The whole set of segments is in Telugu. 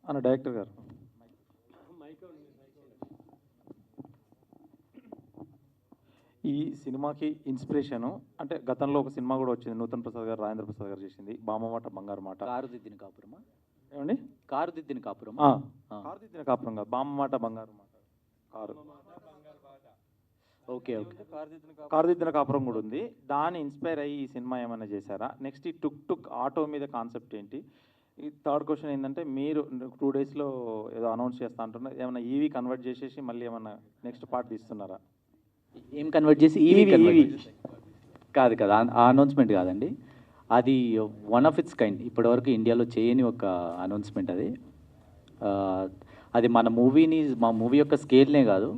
అన్న డైరెక్టర్ గారు, ఈ సినిమాకి ఇన్స్పిరేషను అంటే గతంలో ఒక సినిమా కూడా వచ్చింది, నూతన్ ప్రసాద్ గారు, రాజేంద్ర ప్రసాద్ గారు చేసింది, బామ్మమాట బంగారు మాట. కారుదిద్దిన కాపురమా? ఏమండి? కారుదిద్దిన కాపురమా? కారుదిద్దిన కాపురం కాదు, బామ్మమాట బంగారు మాట. Car okay okay. కారుదిద్దిన కాపురం కూడా ఉంది. దాన్ని ఇన్స్పైర్ అయ్యి ఈ సినిమా ఏమైనా చేశారా? నెక్స్ట్ ఈ టుక్ టుక్ ఆటో మీద కాన్సెప్ట్ ఏంటి? ఈ థర్డ్ క్వశ్చన్ ఏంటంటే, మీరు 2 డేస్లో ఏదో అనౌన్స్ చేస్తా అంటున్నారు, ఏమైనా ఈవీ కన్వర్ట్ చేసేసి మళ్ళీ ఏమన్నా నెక్స్ట్ పార్ట్ తీస్తున్నారా? ఏం కన్వర్ట్ చేసి ఈవీ కన్వర్ట్ కాదు కదా, ఆ అనౌన్స్మెంట్ కాదండి. అది వన్ ఆఫ్ ఇట్స్ కైండ్, ఇప్పటివరకు ఇండియాలో చేయని ఒక అనౌన్స్మెంట్ అది. అది మన మూవీని, మా మూవీ యొక్క స్కేల్నే కాదు,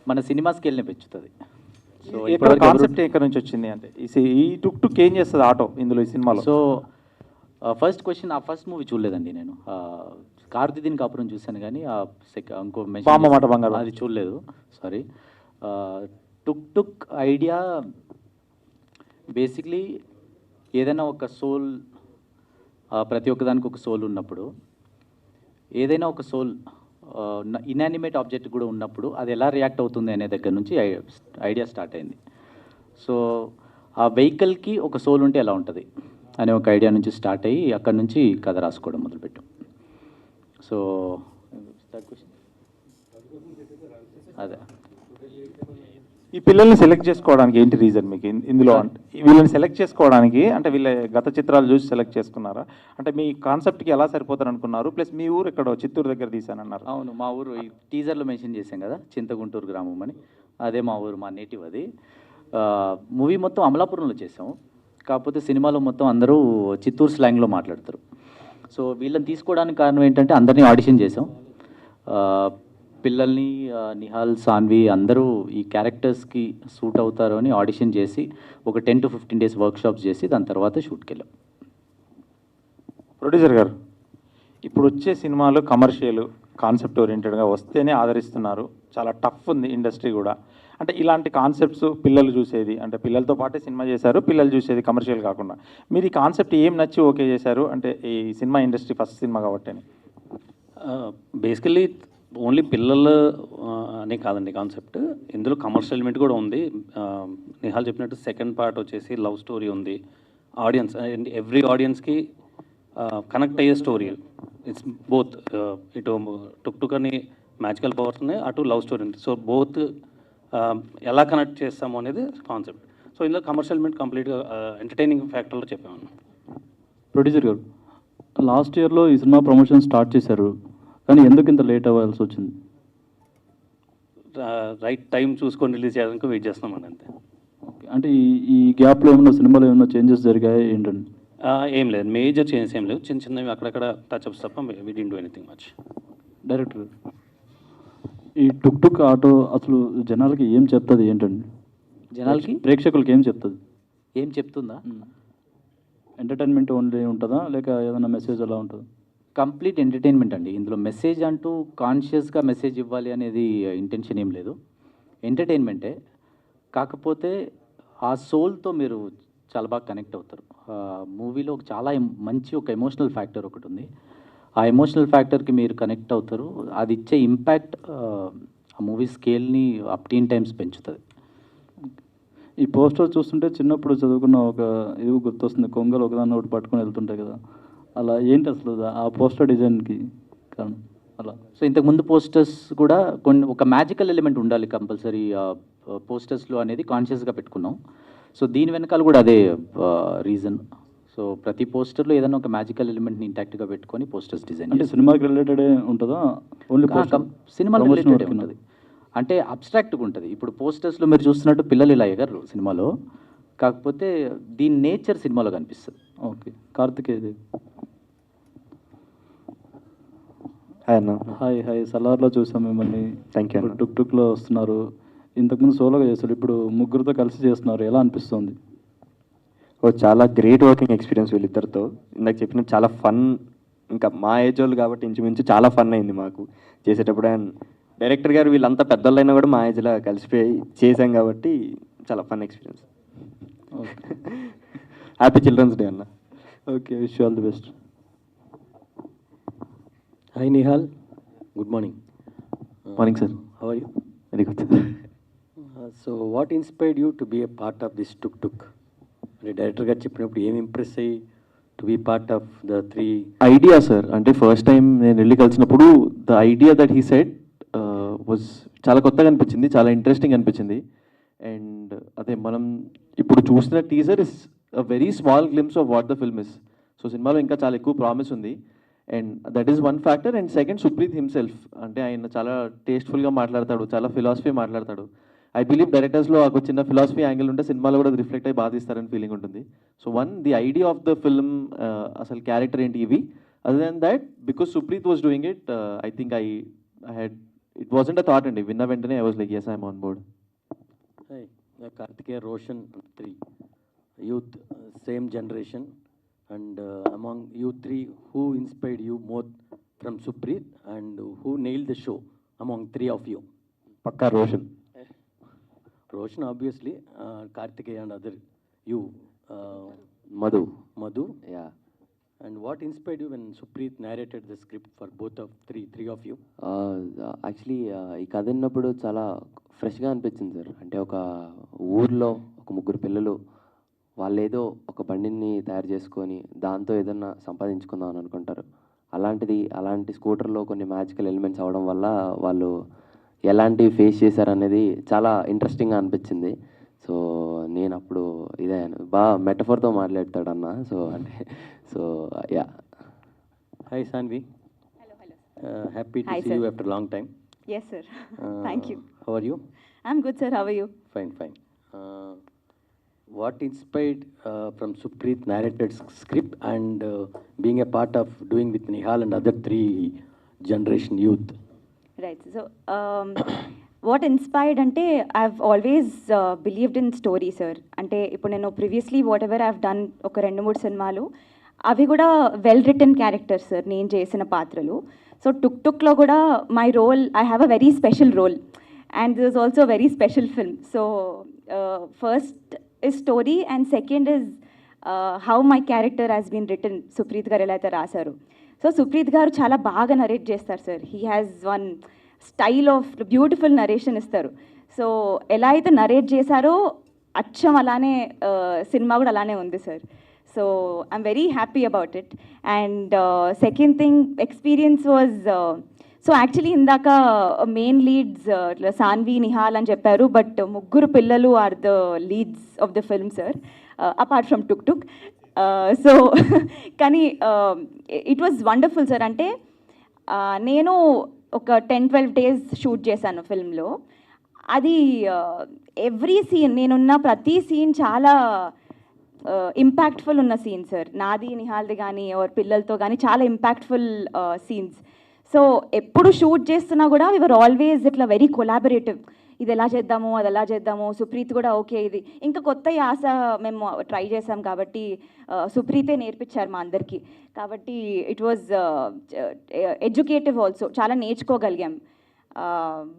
మన సినిమా స్కేల్నే పెంచుతుంది. సో ఇప్పుడు కాన్సెప్ట్ ఎక్కడి నుంచి వచ్చింది అంటే, ఈ టుక్ టుక్ ఏం చేస్తుంది ఆటో ఇందులో ఈ సినిమాలో? సో ఫస్ట్ క్వశ్చన్, ఆ ఫస్ట్ మూవీ చూడలేదండి నేను. కారుదిద్దిన కాపురం చూశాను కానీ ఇంకో బామ్మమాట బంగారు అది చూడలేదు, సారీ. టుక్ టుక్ ఐడియా బేసిక్లీ ఏదైనా ఒక సోల్, ప్రతి ఒక్కదానికి ఒక సోల్ ఉన్నప్పుడు, ఏదైనా ఒక సోల్ ఇన్యానిమేట్ ఆబ్జెక్ట్ కూడా ఉన్నప్పుడు అది ఎలా రియాక్ట్ అవుతుంది అనే దగ్గర నుంచి ఐడియా స్టార్ట్ అయింది. సో ఆ వెహికల్కి ఒక సోల్ ఉంటే ఎలా ఉంటుంది అనే ఒక ఐడియా నుంచి స్టార్ట్ అయ్యి అక్కడ నుంచి కథ రాసుకోవడం మొదలుపెట్టాం. సో అదే, ఈ పిల్లల్ని సెలెక్ట్ చేసుకోవడానికి ఏంటి రీజన్ మీకు ఇందులో? అంటే వీళ్ళని సెలెక్ట్ చేసుకోవడానికి అంటే వీళ్ళ గత చిత్రాలు చూసి సెలెక్ట్ చేసుకున్నారా? అంటే మీ కాన్సెప్ట్కి ఎలా సరిపోతారు అనుకున్నారు? ప్లస్ మీ ఊరు ఎక్కడో చిత్తూరు దగ్గర తీశానన్నారు. అవును, మా ఊరు ఈ టీజర్లో మెన్షన్ చేశాం కదా, చింతగుంటూరు గ్రామం అని. అదే మా ఊరు, మా నేటివ్ అది. మూవీ మొత్తం అమలాపురంలో చేసాం, కాకపోతే సినిమాలో మొత్తం అందరూ చిత్తూరు స్లాంగ్లో మాట్లాడతారు. సో వీళ్ళని తీసుకోవడానికి కారణం ఏంటంటే, అందరినీ ఆడిషన్ చేసాం. పిల్లల్ని నిహాల్, సాన్వి అందరూ ఈ క్యారెక్టర్స్కి సూట్ అవుతారు అని ఆడిషన్ చేసి ఒక 10 to 15 days వర్క్షాప్స్ చేసి దాని తర్వాత షూట్కి వెళ్ళాం. ప్రొడ్యూసర్ గారు, ఇప్పుడు వచ్చే సినిమాలు కమర్షియల్ కాన్సెప్ట్ ఓరియంటెడ్గా వస్తేనే ఆదరిస్తున్నారు, చాలా టఫ్ ఉంది ఇండస్ట్రీ కూడా. అంటే ఇలాంటి కాన్సెప్ట్స్ పిల్లలు చూసేది, అంటే పిల్లలతో పాటే సినిమా చేశారు, పిల్లలు చూసేది కమర్షియల్ కాకుండా, మీరు ఈ కాన్సెప్ట్ ఏం నచ్చి ఓకే చేశారు అంటే ఈ సినిమా ఇండస్ట్రీ ఫస్ట్ సినిమా కాబట్టి? బేసికల్లీ ఓన్లీ పిల్లలు అనే కాదండి కాన్సెప్ట్, ఇందులో కమర్షియల్ ఎలిమెంట్ కూడా ఉంది. నిహాల్ చెప్పినట్టు సెకండ్ పార్ట్ వచ్చేసి లవ్ స్టోరీ ఉంది. ఆడియన్స్, ఎవ్రీ ఆడియన్స్కి కనెక్ట్ అయ్యే స్టోరీ. ఇట్స్ బోత్, ఇటు టుక్ టుక్ అని మ్యాజికల్ పవర్స్ ఉన్నాయి, అటు లవ్ స్టోరీ ఉంది. సో బోత్ ఎలా కనెక్ట్ చేస్తాము అనేది కాన్సెప్ట్. సో ఇందులో కమర్షియల్ ఎలిమెంట్ కంప్లీట్గా ఎంటర్టైనింగ్ ఫ్యాక్టర్లో చెప్పాము. ప్రొడ్యూసర్ గారు, లాస్ట్ ఇయర్లో ఈ సినిమా ప్రమోషన్ స్టార్ట్ చేశారు, కానీ ఎందుకు ఇంత లేట్ అవ్వాల్సి వచ్చింది? రైట్ టైం చూసుకొని రిలీజ్ చేయడానికి వెయిట్ చేస్తున్నామండి, అంతే. ఓకే, అంటే ఈ గ్యాప్లో ఏమైనా సినిమాలో ఏమైనా చేంజెస్ జరిగాయి ఏంటండి? ఏం లేదు, మేజర్ చేంజెస్ ఏం లేవు, చిన్న చిన్నవి అక్కడక్కడ టచ్అప్స్ తప్ప we didn't do anything much. Director, ఈ టుక్ టుక్ ఆటో అసలు జనాలకి ఏం చెప్తుంది ఏంటండి? జనాలకి, ప్రేక్షకులకి ఏం చెప్తుంది? ఏం చెప్తుందా? ఎంటర్టైన్మెంట్ ఓన్లీ ఉంటుందా, లేక ఏదైనా మెసేజ్ అలా ఉంటుందా? కంప్లీట్ ఎంటర్టైన్మెంట్ అండి. ఇందులో మెసేజ్ అంటూ కాన్షియస్గా మెసేజ్ ఇవ్వాలి అనేది ఇంటెన్షన్ ఏం లేదు, ఎంటర్టైన్మెంటే. కాకపోతే ఆ సోల్తో మీరు చాలా బాగా కనెక్ట్ అవుతారు. మూవీలో చాలా మంచి ఒక ఎమోషనల్ ఫ్యాక్టర్ ఒకటి ఉంది, ఆ ఎమోషనల్ ఫ్యాక్టర్కి మీరు కనెక్ట్ అవుతారు. అది ఇచ్చే ఇంపాక్ట్ ఆ మూవీ స్కేల్ని అప్ 10 times పెంచుతుంది. ఈ పోస్టర్ చూస్తుంటే చిన్నప్పుడు చదువుకున్న ఒక ఇది గుర్తొస్తుంది, కొంగలు ఒకదాన్ని ఒకటి పట్టుకొని వెళ్తుంటాయి కదా, అలా ఏంటి అసలు ఆ పోస్టర్ డిజైన్కి కారణం? అలా సో ఇంతకుముందు పోస్టర్స్ కూడా కొన్ని ఒక మ్యాజికల్ ఎలిమెంట్ ఉండాలి కంపల్సరీ పోస్టర్స్లో అనేది కాన్షియస్గా పెట్టుకున్నాం. సో దీని వెనకాల కూడా అదే రీజన్. సో ప్రతి పోస్టర్లో ఏదైనా ఒక మ్యాజికల్ ఎలిమెంట్ని ఇంటాక్ట్గా పెట్టుకొని పోస్టర్స్ డిజైన్. అంటే సినిమాకి రిలేటెడే ఉంటుందా, ఓన్లీ సినిమాలో రిలేటెడ్ ఉంటుంది, అంటే అబ్స్ట్రాక్ట్గా ఉంటుంది. ఇప్పుడు పోస్టర్స్లో మీరు చూస్తున్నట్టు పిల్లలు ఇలా ఎగరు సినిమాలో, కాకపోతే దీని నేచర్ సినిమాలో కనిపిస్తుంది. ఓకే, కార్తికేయ. హాయ్ అన్న. హాయ్, సలార్లో చూసాం మిమ్మల్ని. Thank you. టుక్ టుక్లో వస్తున్నారు, ఇంతకుముందు సోలోగా చేస్తారు, ఇప్పుడు ముగ్గురితో కలిసి చేస్తున్నారు, ఎలా అనిపిస్తుంది? చాలా గ్రేట్ వర్కింగ్ ఎక్స్పీరియన్స్ వీళ్ళిద్దరితో. ఇందాక చెప్పినట్టు చాలా ఫన్, ఇంకా మా ఏజ్ వాళ్ళు కాబట్టి ఇంచుమించు చాలా ఫన్ అయింది మాకు చేసేటప్పుడు. అండ్ డైరెక్టర్ గారు వీళ్ళంతా పెద్దోళ్ళైనా కూడా మా ఏజ్లో కలిసిపోయి చేసాం కాబట్టి చాలా fun experience. Happy children's day అన్న. Okay, wish all the best. Hi Nihal, good morning. Morning, sir. How are you? Very good So what inspired you to be a part of this Tuk Tuk? అంటే డైరెక్టర్గా చెప్పినప్పుడు ఏం ఇంప్రెస్ అయ్యి to be part of the 3? Idea sir, అంటే ఫస్ట్ టైం నేను వెళ్ళి కలిసినప్పుడు the idea that he said was చాలా కొత్తగా అనిపించింది, చాలా ఇంట్రెస్టింగ్ అనిపించింది. అండ్ అదే మనం ఇప్పుడు చూసిన teaser is a very small glimpse of what the film is. So సినిమాలో ఇంకా చాలా ఎక్కువ ప్రామిస్ ఉంది. And that is one factor. And second, Supreeth himself, అంటే ఆయన చాలా టేస్ట్ఫుల్గా మాట్లాడతాడు, చాలా ఫిలాసఫీ మాట్లాడతాడు. ఐ బిలీవ్ డైరెక్టర్స్లో ఒక చిన్న ఫిలాసఫీ యాంగిల్ ఉంటే సినిమాలో కూడా రిఫ్లెక్ట్ అయ్యి బాగా తీస్తారని ఫీలింగ్ ఉంటుంది. So one, the idea of the film, అసలు క్యారెక్టర్ ఏంటి ఇవి. Other than that, because Supreeth was doing it, I think I had, it wasn't a thought అండి. విన్న వెంటనే I was like yes, I'm on board. Kartikeya, Roshan 3 youth, same generation. And among you 3, who inspired you more from Supreet and who nailed the show among 3 of you? పక్కా Roshan. Roshan obviously, Kartikeya and other, you, Madhu. Yeah. And what inspired you when Supreet narrated the script for both of three of you? Actually ఈ కథ విన్నప్పుడు చాలా ఫ్రెష్గా అనిపించింది సార్. అంటే ఒక ఊర్లో ఒక ముగ్గురు పిల్లలు వాళ్ళు ఏదో ఒక బండిని తయారు చేసుకొని దాంతో ఏదన్నా సంపాదించుకుందాం అని అనుకుంటారు. అలాంటి స్కూటర్లో కొన్ని మ్యాజికల్ ఎలిమెంట్స్ అవడం వల్ల వాళ్ళు ఎలాంటివి ఫేస్ చేశారనేది చాలా ఇంట్రెస్టింగ్గా అనిపించింది. సో నేను అప్పుడు ఇదే బాగా మెటఫర్తో మాట్లాడతాడు అన్న. So yeah. Hi Sanvi. Hello. Happy to Hi, see sir. you after a long time. Yes, sir. Thank you. How are you? I'm good, sir. How are you? Fine. What inspired from Supreet narrated script and being a part of doing with Nihal and other 3 generation youth? Right. So, what inspired ante, I've always believed in story, sir. Ante ఇప్పుడు నేను previously whatever I've done ఒక 2-3 సినిమాలు అవి కూడా వెల్ రిటన్ క్యారెక్టర్స్ సార్ నేను చేసిన పాత్రలు. సో టుక్ టుక్లో కూడా my role, I have a very special role and this is also very special film. So first is story and second is how my character has been written. Supreeth garu ఎలా అయితే రాశారు. సో సుప్రీత్ గారు చాలా బాగా నరేట్ చేస్తారు sir. He has one style of beautiful narration ఇస్తారు. సో ఎలా అయితే నరేట్ చేశారో అచ్చం అలానే సినిమా కూడా అలానే ఉంది sir. So I'm very happy about it. And second thing experience was, so actually ఇందాక మెయిన్ లీడ్స్ సాన్వి, నిహాల్ అని చెప్పారు, బట్ ముగ్గురు పిల్లలు are the leads of the film sir, apart from Tuk Tuk. So కానీ ఇట్ వాజ్ వండర్ఫుల్ సార్. అంటే నేను ఒక 10-12 days షూట్ చేశాను ఫిల్మ్లో. అది ఎవ్రీ సీన్, నేనున్న ప్రతి సీన్ చాలా ఇంపాక్ట్ఫుల్ ఉన్న సీన్ సార్. నాది, నిహాల్ది కానీ ఓర్ పిల్లలతో కానీ చాలా ఇంపాక్ట్ఫుల్ సీన్స్. సో ఎప్పుడు షూట్ చేస్తున్నా కూడా వీ వర్ ఆల్వేస్ ఇట్లా వెరీ కొలాబరేటివ్. ఇది ఎలా చేద్దాము, అది ఎలా చేద్దాము. సుప్రీత్ కూడా ఓకే, ఇది ఇంకా కొత్త యాస మేము ట్రై చేసాం కాబట్టి సుప్రీతే నేర్పించారు మా అందరికీ. కాబట్టి ఇట్ వాజ్ ఎడ్యుకేటివ్ ఆల్సో, చాలా నేర్చుకోగలిగాం.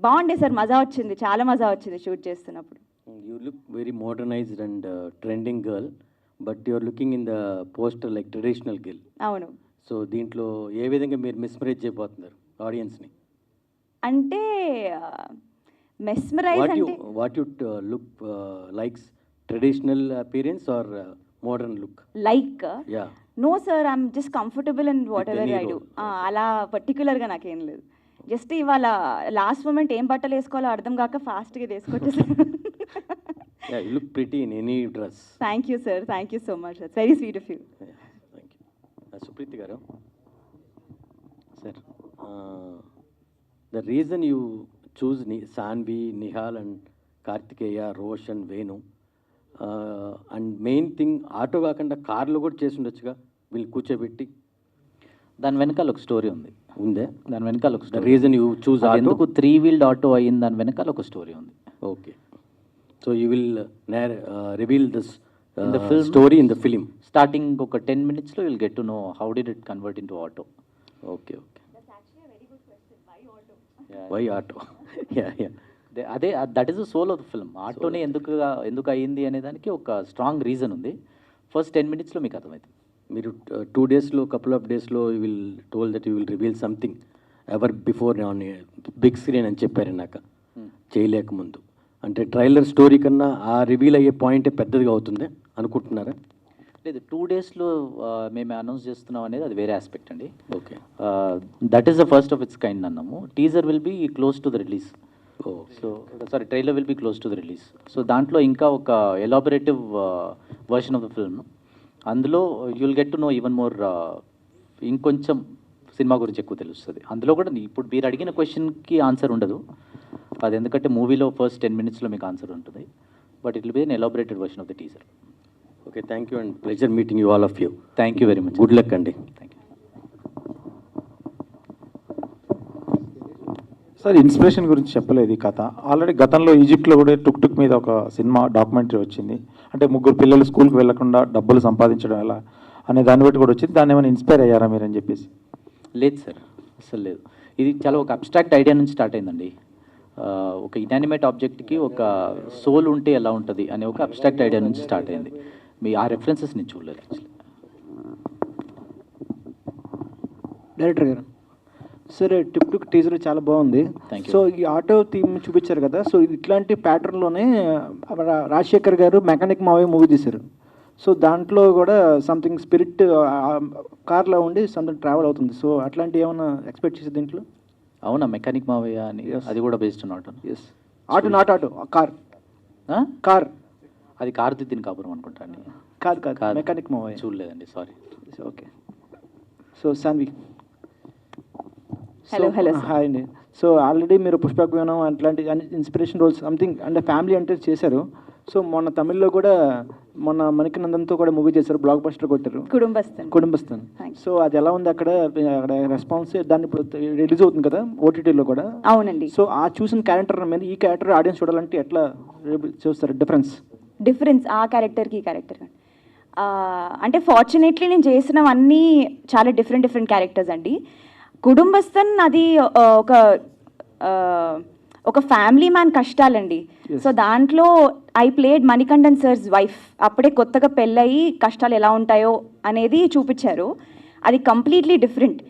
బాగుండే సార్, మజా వచ్చింది, చాలా మజా వచ్చింది షూట్ చేస్తున్నప్పుడు. You look very modernized and trending girl, but you are looking in the poster like traditional girl. అవును. సో దీంట్లో ఏ విధంగా మీరు మిస్మరైజ్ చేయబోతున్నారు ఆడియన్స్ని? అంటే మెస్మరైజ్ అంటే what you look likes traditional appearance or modern look? Like yeah. No sir, I'm just comfortable in whatever any I do. role. అలా పర్టికులర్గా నాకేం లేదు. జస్ట్ ఇవాళ లాస్ట్ మూమెంట్ ఏం బట్టలు వేసుకోవాలో అర్థం కాక ఫాస్ట్గా వేసుకొచ్చేసాను. Yeah, you look pretty in any dress. Thank you sir, thank you so much. It's very sweet of you. Thank you. Supreeth గారు sir, the reason you choose Saanvi, Nihal and Karthikeya, Roshan, Venu, and main thing auto కాకుండా కార్లో కూడా చేసి ఉండొచ్చుగా వీళ్ళు కూర్చోబెట్టి. దాని వెనకాల ఒక స్టోరీ ఉంది. ఉందే? దాని వెనకాల ఒక the story. Reason you choose auto? ఎందుకు 3-wheeled ఆటో అయ్యింది, దాని వెనకాల ఒక స్టోరీ ఉంది. Okay. So you will reveal this In the film, story in the film. Starting ఒక 10 minutes లో will get to know how did it convert into auto. Okay. Why auto? Yeah. అదే, that is the soul of the film. ఆటోనే ఎందుకు అయ్యింది అనే దానికి ఒక స్ట్రాంగ్ రీజన్ ఉంది. ఫస్ట్ 10 minutes లో మీకు అర్థమవుతుంది. మీరు 2 daysలో, కపుల్ ఆఫ్ డేస్లో you will told that you will reveal something ever before on big screen అని చెప్పారు నాకు చేయలేకముందు. అంటే ట్రైలర్ స్టోరీ కన్నా ఆ రివీల్ అయ్యే పాయింటే పెద్దదిగా అవుతుంది అనుకుంటున్నారా? లేదు, 2 డేస్లో మేము అనౌన్స్ చేస్తున్నాం అనేది అది వేరే ఆస్పెక్ట్ అండి. Okay. That is the first of its kind అన్నాము. Teaser will be close to the release. So trailer will be close to the release. So దాంట్లో ఇంకా ఒక elaborative version of the film, అందులో you'll get to know even more, ఇంకొంచెం సినిమా గురించి ఎక్కువ తెలుస్తుంది. అందులో కూడా ఇప్పుడు మీరు అడిగిన క్వశ్చన్కి ఆన్సర్ ఉండదు, అది ఎందుకంటే మూవీలో ఫస్ట్ 10 minutesలో మీకు ఆన్సర్ ఉంటుంది. But it will be an elaborated version of the teaser. Okay, thank you and pleasure meeting you all of you. Thank you very much. Good luck అండి. Thank you. సార్, ఇన్స్పిరేషన్ గురించి చెప్పలేదు ఈ కథ. ఆల్రెడీ గతంలో ఈజిప్ట్లో కూడా టుక్ టుక్ మీద ఒక సినిమా డాక్యుమెంటరీ వచ్చింది. అంటే 3 పిల్లలు స్కూల్కి వెళ్లకుండా డబ్బులు సంపాదించడం ఎలా అనే దాన్ని బట్టి కూడా వచ్చింది. దాన్ని ఏమైనా ఇన్స్పైర్ అయ్యారా మీరు అని చెప్పేసి? లేదు సార్, అసలు లేదు. ఇది చాలా ఒక అబ్స్ట్రాక్ట్ ఐడియా నుంచి స్టార్ట్ అయిందండి. ఒక ఇనానిమేట్ ఆబ్జెక్ట్కి ఒక సోల్ ఉంటే ఎలా ఉంటుంది అనే ఒక అబ్స్ట్రాక్ట్ ఐడియా నుంచి స్టార్ట్ అయింది. మీ ఆ రెఫరెన్సెస్ నేను చూడలేదు యాక్చువల్లీ. డైరెక్టర్ గారు, సరే టిప్ టుక్ టీజర్ చాలా బాగుంది. Thank you. సో ఈ ఆటో థీమ్ చూపించారు కదా, సో ఇట్లాంటి ప్యాటర్న్లోనే రాజశేఖర్ గారు మెకానిక్ మావయ్య మూవీ తీశారు. సో దాంట్లో కూడా సంథింగ్ స్పిరిట్ కార్లో ఉండి సంథింగ్ ట్రావెల్ అవుతుంది. సో అట్లాంటి ఏమైనా ఎక్స్పెక్ట్ చేసి దీంట్లో? అవునా, మెకానిక్ మావయ్య అని? అది కూడా based on auto. Yes, auto not auto, car. Car అది కార్దిద్దిన కాపురం అనుకుంటాను. కాదు కాదు, మెకానిక్ మావయ్య. చూడలేదండి, sorry. Okay. So Sanvi, hello hello hi అండి. సో ఆల్రెడీ మీరు పుష్పక్ విమానం అట్లాంటి ఇన్స్పిరేషన్ రోల్స్ సంథింగ్ అంటే ఫ్యామిలీ అంటే చేశారు. సో మొన్న తమిళ్లో కూడా మొన్న మణికనందన్తో కూడా మూవీ చేశారు, బ్లాక్ బస్టర్ కొట్టారు, కుటుంబస్థన్. సో అది ఎలా ఉంది అక్కడ రెస్పాన్స్? దాన్ని ఇప్పుడు రిలీజ్ అవుతుంది కదా ఓటీటీలో కూడా. అవునండి. సో ఆ చూసిన క్యారెక్టర్ మీద ఈ క్యారెక్టర్ ఆడియన్స్ చూడాలంటే ఎట్లా చూస్తారు డిఫరెన్స్ ఆ క్యారెక్టర్కి ఈ క్యారెక్టర్? అంటే ఫార్చునేట్లీ నేను చేసినవన్నీ చాలా డిఫరెంట్ క్యారెక్టర్స్ అండి. కుటుంబస్థన్ అది ఒక ఫ్యామిలీ మ్యాన్ కష్టాలండి. సో దాంట్లో I played Manikandan sir's wife. అప్పుడే కొత్తగా పెళ్ళయి కష్టాలు ఎలా ఉంటాయో అనేది చూపించారు. అది కంప్లీట్లీ డిఫరెంట్.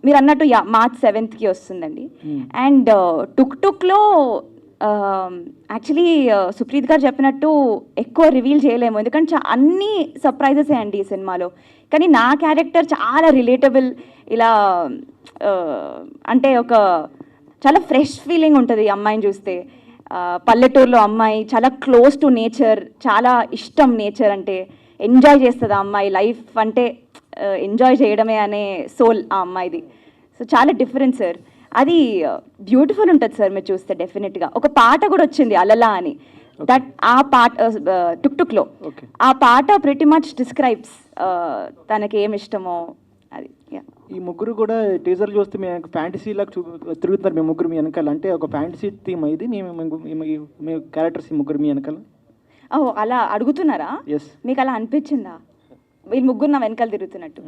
మీరు అన్నట్టు March 7th వస్తుందండి. అండ్ టుక్ టుక్లో యాక్చువల్లీ సుప్రీత్ గారు చెప్పినట్టు ఎక్కువ రివీల్ చేయలేము, ఎందుకంటే అన్ని సర్ప్రైజెసే అండి ఈ సినిమాలో. కానీ నా క్యారెక్టర్ చాలా రిలేటబుల్. ఇలా అంటే ఒక చాలా ఫ్రెష్ ఫీలింగ్ ఉంటుంది అమ్మాయిని చూస్తే. పల్లెటూరులో అమ్మాయి, చాలా క్లోజ్ టు నేచర్, చాలా ఇష్టం నేచర్ అంటే, ఎంజాయ్ చేస్తుంది ఆ అమ్మాయి. లైఫ్ అంటే ఎంజాయ్ చేయడమే అనే సోల్ ఆ అమ్మాయిది. సో చాలా డిఫరెంట్ సార్. అది బ్యూటిఫుల్ ఉంటుంది సార్ మీరు చూస్తే డెఫినెట్గా. ఒక పాట కూడా వచ్చింది అలలా అని, దట్ ఆ పాట టుక్ టుక్లో ఆ పాట ప్రిటీ మచ్ డిస్క్రైబ్స్ తనకి ఏమి ఇష్టమో అది. ఈ ముగ్గురు కూడా టీజర్ చూస్తే మీ ఫ్యాంటసీ లాగా తిరుగుతున్నారు మీ ముగ్గురు మీ వెనకాల. అంటే ఒక ఫ్యాంటసీ థీమ్ ఇది మీ క్యారెక్టర్స్ ఈ ముగ్గురు మీ వెనకాల. ఓ అలా అడుగుతున్నారా? ఎస్. మీకు అలా అనిపించిందా వీళ్ళు ముగ్గురు నా వెనకాల తిరుగుతున్నట్టు?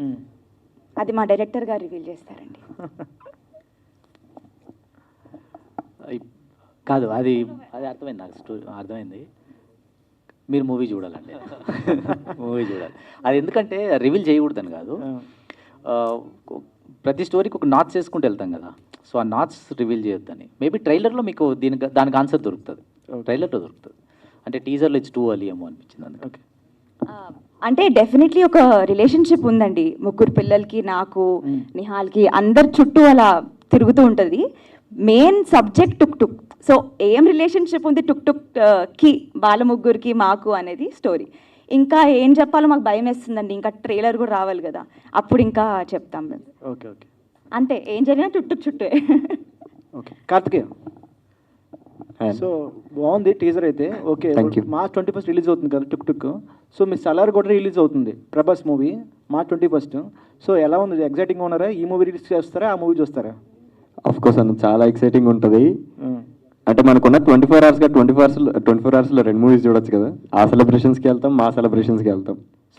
అది మా డైరెక్టర్ గారు రివీల్ చేస్తారండి. కాదు, అది అర్థమైంది నాకు, అర్థమైంది. మీరు మూవీ చూడాలండి, మూవీ చూడాలి. అది ఎందుకంటే రివీల్ చేయకూడదని కాదు, ప్రతి స్టోరీకి ఒక నాట్స్ వేసుకుంటూ వెళ్తాం కదా. సో ఆ నాట్స్ రివీల్ చేయొద్దని. మేబీ ట్రైలర్లో మీకు దానికి ఆన్సర్ దొరుకుతుంది, ట్రైలర్లో దొరుకుతుంది. అంటే టీజర్లో ఇట్స్ టూ ఎర్లీ ఏమో అనిపించింది అందుకే. అంటే డెఫినెట్లీ ఒక రిలేషన్షిప్ ఉందండి ముగ్గురు పిల్లలకి, నాకు, నిహాల్కి. అందరి చుట్టూ అలా తిరుగుతూ ఉంటుంది. మెయిన్ సబ్జెక్ట్ టుక్ టుక్. సో ఏం రిలేషన్షిప్ ఉంది టుక్ టుక్ కి, వాళ్ళ ముగ్గురికి, మాకు అనేది స్టోరీ. ఇంకా ఏం చెప్పాలో మాకు భయం వేస్తుందండి. ఇంకా ట్రైలర్ కూడా రావాలి కదా, అప్పుడు ఇంకా చెప్తాం మేము. ఓకే ఓకే, అంతే, ఏం జరిగినా టుక్ టుక్ చుట్టే. ఓకే. కార్తికేయ, సో బాగుంది టీజర్ అయితే. ఓకే, March 21st రిలీజ్ అవుతుంది కదా టుక్ టుక్. సో మీ సలార్ కూడా రిలీజ్ అవుతుంది, Prabhas movie, March 21st. So ఎలా ఉంది, ఎగ్జైటింగ్ ఉన్నారా? ఈ మూవీ రిలీజ్ చేస్తారా, ఆ మూవీ చూస్తారా? ఆఫ్ కోర్స్ అన్న, చాలా ఎక్సైటింగ్ ఉంటుంది. అంటే మనకున్న 24 hours 24 hours 2 మూవీస్ చూడొచ్చు కదా. ఆ సెలబ్రేషన్స్కి వెళ్తాం, మా సెలబ్రేషన్స్కి వెళ్తాం.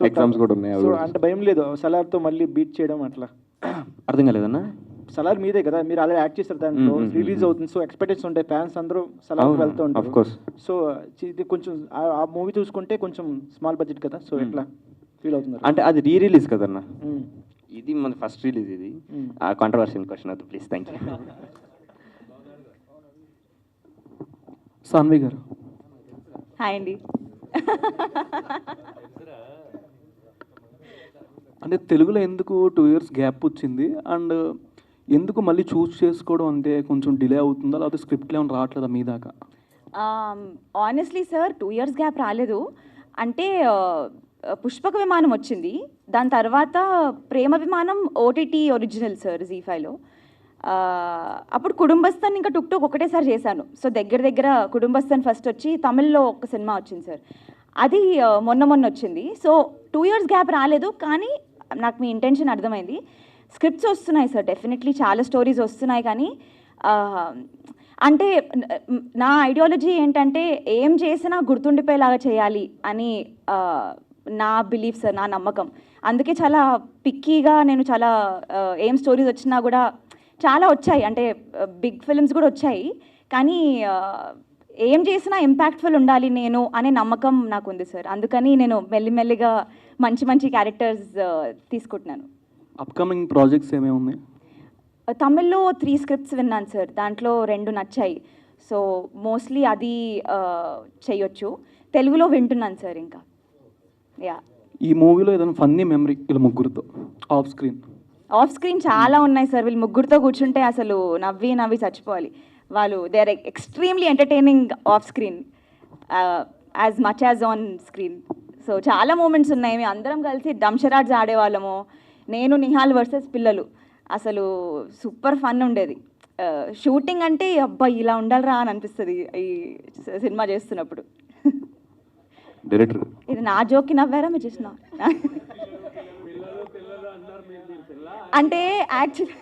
ఎగ్జామ్స్ కూడా ఉన్నాయి. సో అంటే భయం లేదు సలార్తో మళ్ళీ బీట్ చేయడం అట్లా? అర్థం కాలేదన్నా. సలార్ మీదే కదా, మీరు అలా యాక్ట్ చేస్తారు దాంట్లో, రిలీజ్ అవుతుంది. సో ఎక్స్పెక్టేషన్స్ ఉంటాయి, ఫ్యాన్స్ అందరూ సలార్కి వెళ్తూ ఉంటారు. సో ఇది కొంచెం ఆ మూవీ చూసుకుంటే కొంచెం స్మాల్ బడ్జెట్ కదా, సో ఎట్లా ఫీల్ అవుతున్నారు? అంటే అది రీ రిలీజ్ కదన్నా, ఇది మన ఫస్ట్ రిలీజ్ ఇది కాంట్రవర్షియల్ క్వశ్చన్ అది ప్లీజ్. Thank you. సాన్వి గారు. హాయ్ అండి. అంటే తెలుగులో ఎందుకు 2 years గ్యాప్ వచ్చింది అండ్ ఎందుకు మళ్ళీ చూస్ చేసుకోవడం అంటే కొంచెం డిలే అవుతుందా లేకపోతే స్క్రిప్ట్లో ఏమైనా రావట్లేదా మీ దాకా? ఆనెస్ట్లీ సార్ 2 years గ్యాప్ రాలేదు. అంటే పుష్పక విమానం వచ్చింది, దాని తర్వాత ప్రేమ విమానం ఓటీటీ ఒరిజినల్ సార్ జీ5లో. అప్పుడు కుటుంబస్థన్ ఇంకా టుక్ టుక్ ఒకటేసారి చేశాను. సో దగ్గర దగ్గర కుటుంబస్థన్ ఫస్ట్ వచ్చి తమిళ్లో ఒక సినిమా వచ్చింది సార్, అది మొన్న వచ్చింది. సో 2 years గ్యాప్ రాలేదు. కానీ నాకు మీ ఇంటెన్షన్ అర్థమైంది. స్క్రిప్ట్స్ వస్తున్నాయి సార్, డెఫినెట్లీ చాలా స్టోరీస్ వస్తున్నాయి. కానీ అంటే నా ఐడియాలజీ ఏంటంటే ఏం చేసినా గుర్తుండిపోయేలాగా చేయాలి అని నా బిలీఫ్ సార్, నా నమ్మకం. అందుకే చాలా పిక్కీగా నేను చాలా ఏం స్టోరీస్ వచ్చినా కూడా చాలా వచ్చాయి, అంటే బిగ్ ఫిల్మ్స్ కూడా వచ్చాయి. కానీ ఏం చేసినా ఇంపాక్ట్ఫుల్ ఉండాలి నేను అనే నమ్మకం నాకు ఉంది సార్. అందుకని నేను మెల్లిమెల్లిగా మంచి క్యారెక్టర్స్ తీసుకుంటున్నాను. అప్కమింగ్ ప్రాజెక్ట్స్ ఏమేమి ఉన్నాయి? తమిళ్లో 3 స్క్రిప్ట్స్ విన్నాను సార్, దాంట్లో 2 నచ్చాయి. సో మోస్ట్లీ అది చేయొచ్చు. తెలుగులో వింటున్నాను సార్ ఇంకా. యా. ఈ మూవీలో ఏదైనా ఫన్నీ మెమరీ ఇలా ముగ్గురుతో ఆఫ్ స్క్రీన్ చాలా ఉన్నాయి సార్. వీళ్ళు ముగ్గురుతో కూర్చుంటే అసలు నవ్వి చచ్చిపోవాలి. వాళ్ళు they are extremely entertaining off screen as much as on screen. So చాలా మూమెంట్స్ ఉన్నాయి. మేము అందరం కలిసి డంషరాడ్స్ ఆడేవాళ్ళము, నేను నిహాల్ వర్సెస్ పిల్లలు. అసలు సూపర్ ఫన్ ఉండేది. షూటింగ్ అంటే అబ్బాయి ఇలా ఉండాలిరా అని అనిపిస్తుంది ఈ సినిమా చేస్తున్నప్పుడు. డైరెక్టర్ ఇది నా జోక్కి నవ్వారా మీరు చేసిన? అంటే యాక్చువల్లీ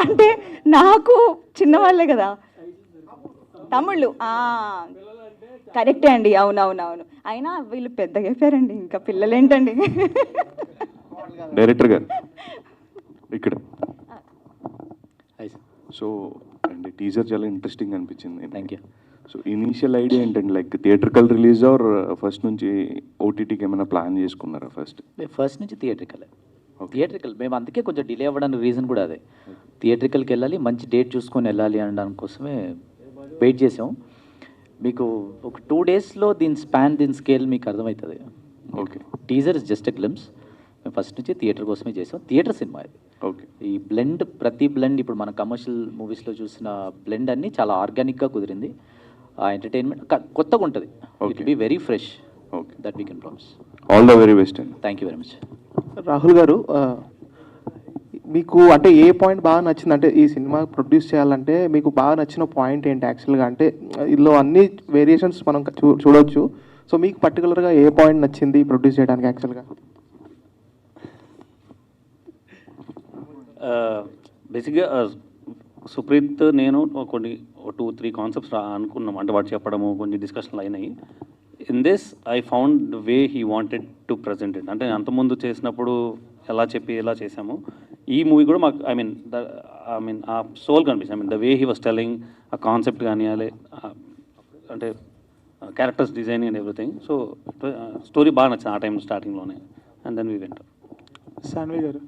అంటే నాకు చిన్నవాళ్ళే కదా తమ్ముళ్ళు. కరెక్టే అండి, అవునవునవును. అయినా వీళ్ళు పెద్దగా అయిపోయారండి, ఇంకా పిల్లలేంటండి. డైరెక్టర్ గారు ఇక్కడ. సో అండి టీజర్ చాలా ఇంట్రెస్టింగ్ అనిపించింది. Thank you. So initial idea ఏంటండి, like theatrical release or first నుంచి ఓటీటీకి ఏమైనా ప్లాన్ చేసుకున్నారా? ఫస్ట్ నుంచి థియేట్రికల్ మేము అందుకే కొంచెం డిలే అవ్వడానికి రీజన్ కూడా అదే. థియేట్రికల్కి వెళ్ళాలి, మంచి డేట్ చూసుకొని వెళ్ళాలి అనడానికి కోసమే వెయిట్ చేసాం. మీకు ఒక 2 daysలో దీని స్కేల్ మీకు అర్థమవుతుంది. Okay. Teaser is just a glimpse. మేము ఫస్ట్ నుంచి థియేటర్ కోసమే చేసాం. థియేటర్ సినిమా ఇది. ఓకే. ఈ ప్రతి బ్లెండ్ ఇప్పుడు మన కమర్షియల్ మూవీస్లో చూసిన బ్లెండ్ అన్నీ చాలా ఆర్గానిక్గా కుదిరింది. ఆ ఎంటర్టైన్మెంట్ కొత్తగా ఉంటుంది. It be very fresh. Okay. That we can promise. All the very best అండి. Thank you very much. Rahul గారు, మీకు అంటే ఏ పాయింట్ బాగా నచ్చింది? అంటే ఈ సినిమా ప్రొడ్యూస్ చేయాలంటే మీకు బాగా నచ్చిన పాయింట్ ఏంటి యాక్చువల్గా? అంటే ఇందులో అన్ని వేరియేషన్స్ మనం చూడవచ్చు. సో మీకు పర్టికులర్గా ఏ పాయింట్ నచ్చింది ప్రొడ్యూస్ చేయడానికి యాక్చువల్గా? బేసిక్గా సుప్రీత్ నేను కొన్ని 2-3 కాన్సెప్ట్స్ అనుకున్నాం, అంటే వాడు చెప్పడము కొన్ని డిస్కషన్లు అయినాయి. In this I found the way he wanted to present it. అంటే అంతకుముందు చేసినప్పుడు ఎలా చేసాము, ఈ మూవీ కూడా మాకు ఐ మీన్ ఆ సోల్ కనిపిస్తుంది. The way he was telling, ఆ కాన్సెప్ట్ కానీ అంటే characters design and everything. So story బాగా నచ్చింది ఆ టైం స్టార్టింగ్లోనే. And then we went. Sanvi గారు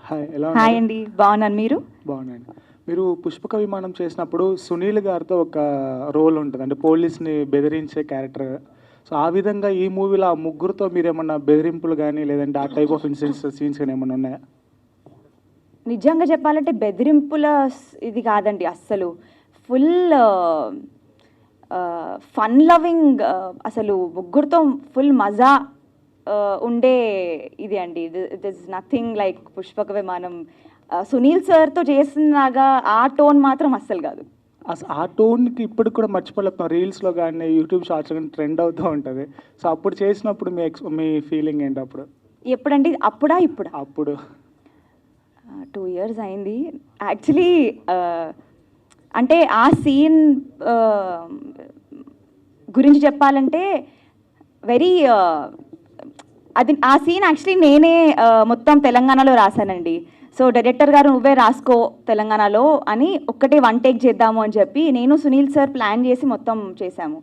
హాయ్, ఎలా హాయ్ అండి, బాగున్నాను. మీరు? బాగున్నాను. మీరు పుష్పక విమానం చేసినప్పుడు సునీల్ గారితో ఒక రోల్ ఉంటుంది, అంటే పోలీస్ని బెదిరించే క్యారెక్టర్. సో ఆ విధంగా ఈ మూవీలో ఆ ముగ్గురుతో మీరు ఏమన్నా బెదిరింపులు కానీ లేదంటే ఆ టైప్ ఆఫ్ ఇన్సిడెంట్స్ సీన్స్ కానీ ఏమన్నా ఉన్నాయా? నిజంగా చెప్పాలంటే బెదిరింపుల ఇది కాదండి, అస్సలు ఫుల్ ఫన్ లవింగ్. అసలు ముగ్గురుతో ఫుల్ మజా ఉండే ఇది అండి. ఇట్ ఈస్ నథింగ్ లైక్ పుష్పక విమానం. సునీల్ సార్తో చేసినాగా ఆ టోన్ మాత్రం అస్సలు కాదు. ఆ టోన్కి ఇప్పటికి కూడా మర్చిపోలేకపోతాం. రీల్స్లో కానీ యూట్యూబ్ షార్ట్స్లో కానీ ట్రెండ్ అవుతూ ఉంటుంది. సో అప్పుడు చేసినప్పుడు మీ ఫీలింగ్ ఏంటి అప్పుడు? ఎప్పుడండి? అప్పుడా ఇప్పుడు? అప్పుడు 2 years అయింది యాక్చువల్లీ. అంటే ఆ సీన్ గురించి చెప్పాలంటే వెరీ అది ఆ సీన్ యాక్చువల్లీ నేనే మొత్తం తెలంగాణలో రాశానండి. సో డైరెక్టర్ గారు నువ్వే రాసుకో తెలంగాణలో అని ఒక్కటే 1 take చేద్దాము అని చెప్పి నేను సునీల్ సార్ ప్లాన్ చేసి మొత్తం చేశాము.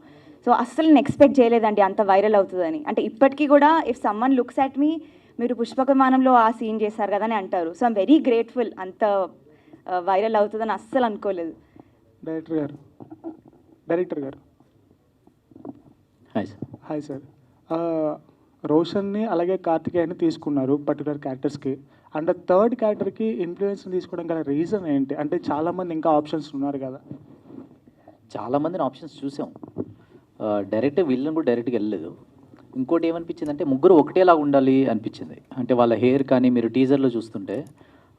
సో అస్సలు నేను ఎక్స్పెక్ట్ చేయలేదండి అంత వైరల్ అవుతుందని. అంటే ఇప్పటికీ కూడా if someone looks at me, మీరు పుష్పక విమానంలో ఆ సీన్ చేశారు కదా అని అంటారు. So I'm very grateful. అంత వైరల్ అవుతుందని అస్సలు అనుకోలేదు. డైరెక్టర్ గారు హాయ్ సార్. Hi sir. రోషన్ని అలాగే కార్తికేయని తీసుకున్నారు పర్టికులర్ క్యారెక్టర్స్కి. అండ్ థర్డ్ క్యారెక్టర్కి ఇన్ఫ్లుయెన్స్ తీసుకోవడం గల రీజన్ ఏంటి? అంటే చాలామంది ఇంకా ఆప్షన్స్ ఉన్నారు కదా. చాలామందిని ఆప్షన్స్ చూసాం. డైరెక్ట్ వీళ్ళని కూడా డైరెక్ట్గా వెళ్ళలేదు. ఇంకోటి ఏమనిపించింది అంటే ముగ్గురు ఒకటేలాగా ఉండాలి అనిపించింది. అంటే వాళ్ళ హెయిర్ కానీ మీరు టీజర్లో చూస్తుంటే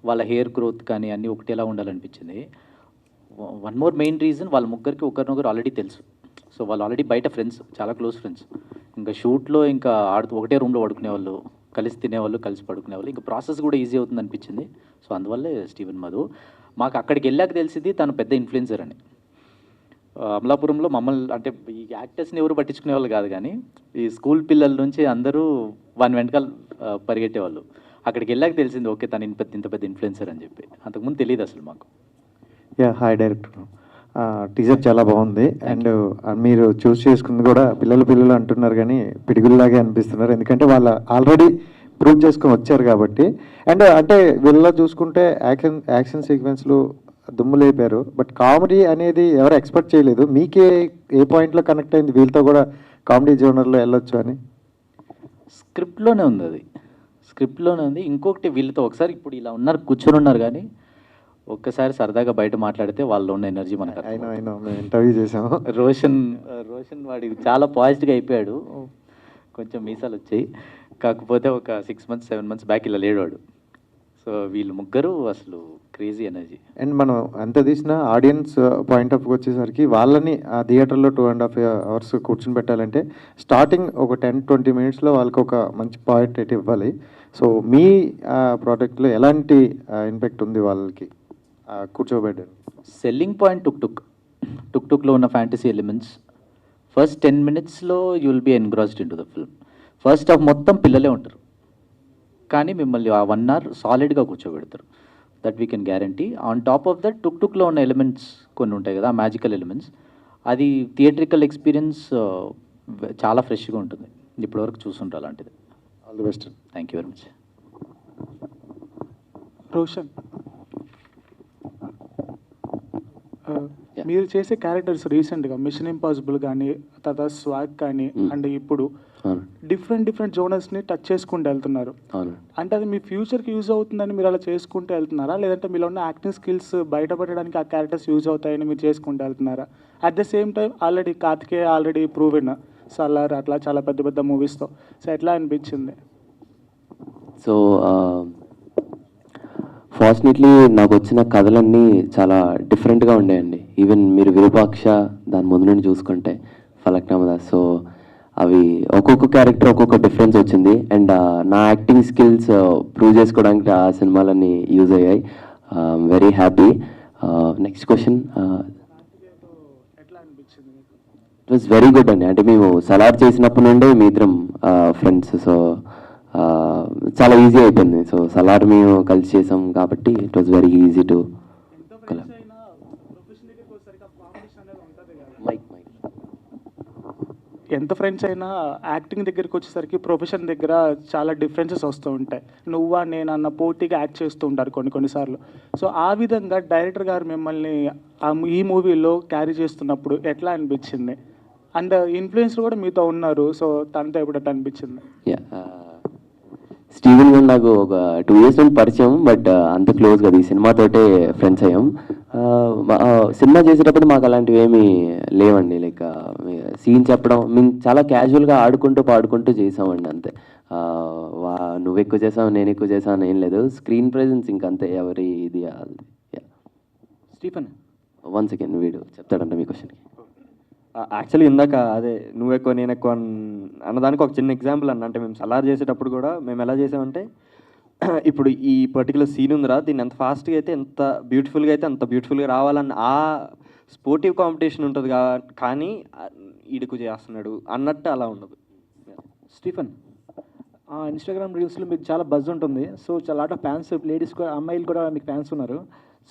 వాళ్ళ హెయిర్ గ్రోత్ కానీ అన్నీ ఒకటేలా ఉండాలనిపించింది. వన్ మోర్ మెయిన్ రీజన్, వాళ్ళ ముగ్గురికి ఒకరినొకరు ఆల్రెడీ తెలుసు. సో వాళ్ళు ఆల్రెడీ బయట ఫ్రెండ్స్, చాలా క్లోజ్ ఫ్రెండ్స్. ఇంకా షూట్లో ఇంకా ఆడుతూ ఒకటే రూమ్లో పడుకునేవాళ్ళు, కలిసి తినేవాళ్ళు, కలిసి పడుకునేవాళ్ళు. ఇంకా ప్రాసెస్ కూడా ఈజీ అవుతుంది అనిపించింది. సో అందువల్లే స్టీవెన్ మధు. మాకు అక్కడికి వెళ్ళాక తెలిసింది తను పెద్ద ఇన్ఫ్లుయెన్సర్ అని. అమలాపురంలో మమ్మల్ని అంటే ఈ యాక్టర్స్ని ఎవరు పట్టించుకునే వాళ్ళు కాదు, కానీ ఈ స్కూల్ పిల్లల నుంచి అందరూ వాని వెనకాల పరిగెట్టేవాళ్ళు. అక్కడికి వెళ్ళాక తెలిసింది ఓకే తను ఇంత పెద్ద ఇన్ఫ్లుయెన్సర్ అని చెప్పి. అంతకుముందు తెలియదు అసలు మాకు. Hi director. టీజర్ చాలా బాగుంది. అండ్ మీరు చూస్ చేసుకుంది కూడా పిల్లలు అంటున్నారు కానీ పిడుగుల్లాగే అనిపిస్తున్నారు. ఎందుకంటే వాళ్ళు ఆల్రెడీ ప్రూవ్ చేసుకొని వచ్చారు కాబట్టి. అండ్ అంటే వీళ్ళలో చూసుకుంటే యాక్షన్ సీక్వెన్స్లు దుమ్ము లేపారు. బట్ కామెడీ అనేది ఎవరు ఎక్స్పెక్ట్ చేయలేదు. మీకే ఏ పాయింట్లో కనెక్ట్ అయింది వీళ్ళతో కూడా కామెడీ జోనర్లో వెళ్ళొచ్చు అని? స్క్రిప్ట్లోనే ఉంది, అది స్క్రిప్ట్లోనే ఉంది. ఇంకొకటి వీళ్ళతో ఒకసారి ఇప్పుడు ఇలా కూర్చొని ఉన్నారు, కానీ ఒక్కసారి సరదాగా బయట మాట్లాడితే వాళ్ళలో ఉన్న ఎనర్జీ మనకు అయినా మేము ఇంటర్వ్యూ చేసాము. రోషన్ వాడి చాలా పాజిటివ్గా అయిపోయాడు. కొంచెం మీసాలు వచ్చాయి, కాకపోతే ఒక 6 months 7 months బ్యాక్ ఇలా లేడు వాడు. సో వీళ్ళు ముగ్గురు అసలు క్రేజీ ఎనర్జీ. అండ్ మనం ఎంత తీసినా ఆడియన్స్ పాయింట్ ఆఫ్ వచ్చేసరికి వాళ్ళని ఆ థియేటర్లో 2.5 hours కూర్చొని పెట్టాలంటే స్టార్టింగ్ ఒక 10-20 minutesలో వాళ్ళకి ఒక మంచి పాయింట్ అయితే ఇవ్వాలి. సో మీ ప్రోడక్ట్లో ఎలాంటి ఇంపాక్ట్ ఉంది వాళ్ళకి కూర్చోబెట్టారు? సెల్లింగ్ పాయింట్ టుక్లో ఉన్న ఫ్యాంటసీ ఎలిమెంట్స్. ఫస్ట్ 10 minutesలో you will be engrossed in to the film. First half మొత్తం పిల్లలే ఉంటారు, కానీ మిమ్మల్ని ఆ 1 hour సాలిడ్గా కూర్చోబెడతారు. That we can guarantee. On top of that టుక్లో ఉన్న ఎలిమెంట్స్ కొన్ని ఉంటాయి కదా, మ్యాజికల్ ఎలిమెంట్స్. అది థియేట్రికల్ ఎక్స్పీరియన్స్ చాలా ఫ్రెష్గా ఉంటుంది. ఇప్పటివరకు చూసుంటారు అలాంటిది. All the best. Thank you very much. Roshan, మీరు చేసే క్యారెక్టర్స్ రీసెంట్గా మిషన్ ఇంపాసిబుల్ కానీ, తర్వాత స్వాగ్ కానీ, అండ్ ఇప్పుడు డిఫరెంట్ జోనర్స్ని టచ్ చేసుకుంటూ వెళ్తున్నారు. అంటే అది మీ ఫ్యూచర్కి యూజ్ అవుతుందని మీరు అలా చేసుకుంటూ వెళ్తున్నారా, లేదంటే మీలో ఉన్న యాక్టింగ్ స్కిల్స్ బయటపడడానికి ఆ క్యారెక్టర్స్ యూజ్ అవుతాయని మీరు చేసుకుంటూ వెళ్తున్నారా? At the same time already Karthikeya already proven, Salaar అట్లా చాలా పెద్ద మూవీస్తో. సో ఎట్లా అనిపించింది? సో ఫార్చునేట్లీ నాకు వచ్చిన కథలన్నీ చాలా డిఫరెంట్గా ఉండేయండి. ఈవెన్ మీరు విరూపాక్ష దాని ముందు నుండి చూసుకుంటే ఫలక్నామదాస్, సో అవి ఒక్కొక్క క్యారెక్టర్ ఒక్కొక్క డిఫరెన్స్ వచ్చింది. అండ్ నా యాక్టింగ్ స్కిల్స్ ప్రూవ్ చేసుకోవడానికి ఆ సినిమాలన్నీ యూజ్ అయ్యాయి. Very happy. Next question. It was very good అండి. అంటే మేము సలార్ చేసినప్పటి నుండే మీ ఇద్దరం ఫ్రెండ్స్, సో చాలా ఈజీ అయిపోయింది. సో సలార్ మేము కలిసి చేసాం కాబట్టి it was very easy to ఎంత ఫ్రెండ్స్ అయినా యాక్టింగ్ దగ్గరికి వచ్చేసరికి ప్రొఫెషన్ దగ్గర చాలా డిఫరెన్సెస్ వస్తూ ఉంటాయి. నువ్వా నేను అన్న పోటీగా యాక్ట్ చేస్తూ ఉంటారు కొన్నిసార్లు. సో ఆ విధంగా డైరెక్టర్ గారు మిమ్మల్ని ఈ మూవీలో క్యారీ చేస్తున్నప్పుడు ఎట్లా అనిపించింది? అండ్ ఇన్ఫ్లుయెన్సర్ కూడా మీతో ఉన్నారు, సో తనతో ఎప్పుడట్లా అనిపించింది? స్టీవెన్ గారు నాకు ఒక 2 years నుండి పరిచయం, బట్ అంత క్లోజ్ కదా, ఈ సినిమాతోటే ఫ్రెండ్స్ అయ్యాం. సినిమా చేసేటప్పుడు మాకు అలాంటివి ఏమీ లేవండి. లైక్ సీన్ చెప్పడం మేము చాలా క్యాజువల్గా ఆడుకుంటూ పాడుకుంటూ చేసామండి, అంతే. నువ్వు ఎక్కువ చేసావు నేను ఎక్కువ చేసావు అని ఏం లేదు. స్క్రీన్ ప్రెజెన్స్ ఇంకంతే, ఎవరి ఇది. స్టీఫెన్ 1 second వీడు చెప్తాడంట మీ క్వశ్చన్కి. యాక్చువల్లీ ఇందాక అదే నువ్వు ఎక్కువ నేను ఎక్కువ అన్నదానికి ఒక చిన్న ఎగ్జాంపుల్ అన్న. అంటే మేము సలార్ చేసేటప్పుడు కూడా మేము ఎలా చేసామంటే, ఇప్పుడు ఈ పర్టికులర్ సీన్ ఉందిరా, దీన్ని ఎంత ఫాస్ట్గా అయితే ఎంత బ్యూటిఫుల్గా అయితే అంత బ్యూటిఫుల్గా రావాలన్న ఆ స్పోర్టివ్ కాంపిటీషన్ ఉంటుంది కానీ ఈడుకు చేస్తున్నాడు అన్నట్టు అలా ఉండదు. స్టీఫెన్, ఇన్స్టాగ్రామ్ రీల్స్లో మీకు చాలా బజ్ ఉంటుంది. సో చాలా లాట్ ఆఫ్ ఫ్యాన్స్, లేడీస్ కూడా, అమ్మాయిలు కూడా మీకు ఫ్యాన్స్ ఉన్నారు.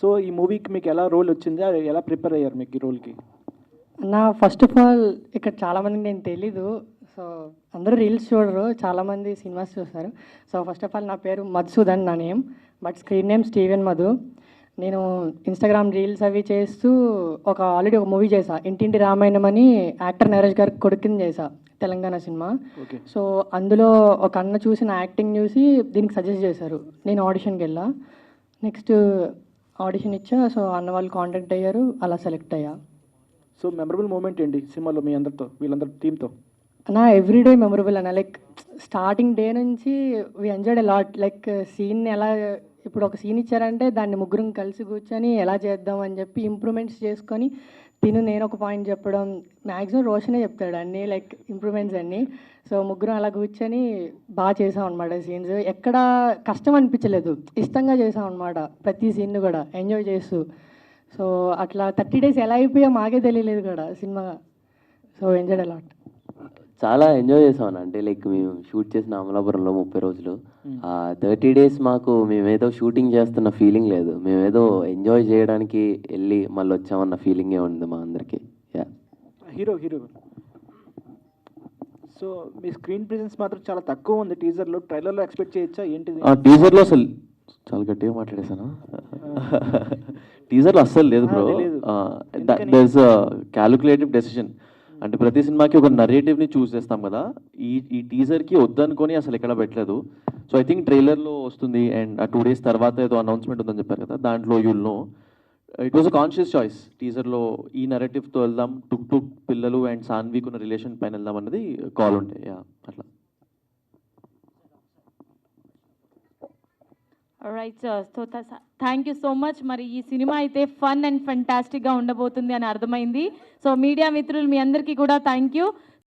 సో ఈ మూవీకి మీకు ఎలా రోల్ వచ్చింది, ఎలా ప్రిపేర్ అయ్యారు మీకు ఈ రోల్కి? నా ఫస్ట్ ఆఫ్ ఆల్ ఇక్కడ చాలామందికి నేను తెలీదు. సో అందరూ రీల్స్ చూడరు, చాలామంది సినిమాస్ చూస్తారు. సో ఫస్ట్ ఆఫ్ ఆల్ నా పేరు మధుసూదన్ నా name, but screen name Steven Madhu. నేను ఇన్స్టాగ్రామ్ రీల్స్ అవి చేస్తూ ఆల్రెడీ ఒక మూవీ చేశా, ఇంటింటి రామాయణం అని, యాక్టర్ నరేష్ గారికి కొడుకుని చేశా, తెలంగాణ సినిమా. సో అందులో ఒక అన్న చూసి నా యాక్టింగ్ చూసి దీనికి సజెస్ట్ చేశారు. నేను ఆడిషన్కి వెళ్ళా, నెక్స్ట్ ఆడిషన్ ఇచ్చా. సో అన్న వాళ్ళు కాంటాక్ట్ అయ్యారు, అలా సెలెక్ట్ అయ్యా. సో మెమరబుల్ మూమెంట్ ఏంటి సినిమాలో మీ అందరితో, వీళ్ళందరి టీంతో? నా ఎవ్రీడే మెమరబుల్ అన్న. లైక్ స్టార్టింగ్ డే నుంచి we enjoyed a lot. Like scene ఎలా, ఇప్పుడు ఒక సీన్ ఇచ్చారంటే దాన్ని ముగ్గురం కలిసి కూర్చొని ఎలా చేద్దాం అని చెప్పి ఇంప్రూవ్మెంట్స్ చేసుకొని, నేను ఒక పాయింట్ చెప్పడం, మ్యాక్సిమం రోషనే చెప్తాడు అన్నీ, లైక్ ఇంప్రూవ్మెంట్స్ అన్నీ. సో ముగ్గురం అలా కూర్చొని బాగా చేసాం అనమాట సీన్స్. ఎక్కడ కష్టం అనిపించలేదు, ఇష్టంగా చేసాం అనమాట ప్రతి సీన్ కూడా ఎంజాయ్ చేస్తూ. సో అట్లా 30 days ఎలా అయిపోయా మాకే తెలియలేదు కూడా సినిమా. So enjoyed a lot. చాలా ఎంజాయ్ చేసాం. అంటే లైక్ మేము షూట్ చేసిన అమలాపురంలో 30 రోజులు, 30 days మాకు మేమేదో షూటింగ్ చేస్తున్న ఫీలింగ్ లేదు, మేమేదో ఎంజాయ్ చేయడానికి వెళ్ళి మళ్ళీ వచ్చామన్న ఫీలింగే ఉంది మా అందరికీ. యా, హీరో సో మీ స్క్రీన్ ప్రెజెన్స్ మాత్రం చాలా తక్కువ ఉంది టీజర్లో. ట్రైలర్లో ఎక్స్పెక్ట్ చేయొచ్చా ఏంటిది? టీజర్లో అసలు చాలా గట్టిగా మాట్లాడేసాను. టీజర్లో అస్సలు లేదు bro. There is calculative decision. అంటే ప్రతి సినిమాకి ఒక నరేటివ్ని చూస్ చేస్తాం కదా, ఈ టీజర్కి వద్దనుకొని అసలు ఎక్కడ పెట్టలేదు. సో ఐ థింక్ ట్రైలర్లో వస్తుంది, అండ్ ఆ 2 days తర్వాత ఏదో అనౌన్స్మెంట్ ఉందని చెప్పారు కదా, దాంట్లో you'll know. It was a conscious choice. టీజర్లో ఈ నరేటివ్తో వెళ్దాం, టుక్ పిల్లలు అండ్ సాన్విక్ ఉన్న రిలేషన్ పైన వెళ్దాం అన్నది కాల్ ఉండే. యా, అట్లా. Right sir, so thank you so much. మరి ఈ సినిమా అయితే ఫన్ అండ్ ఫెంటాస్టిక్గా ఉండబోతుంది అని అర్థమైంది. సో మీడియా మిత్రులు మీ అందరికీ కూడా థ్యాంక్ యూ.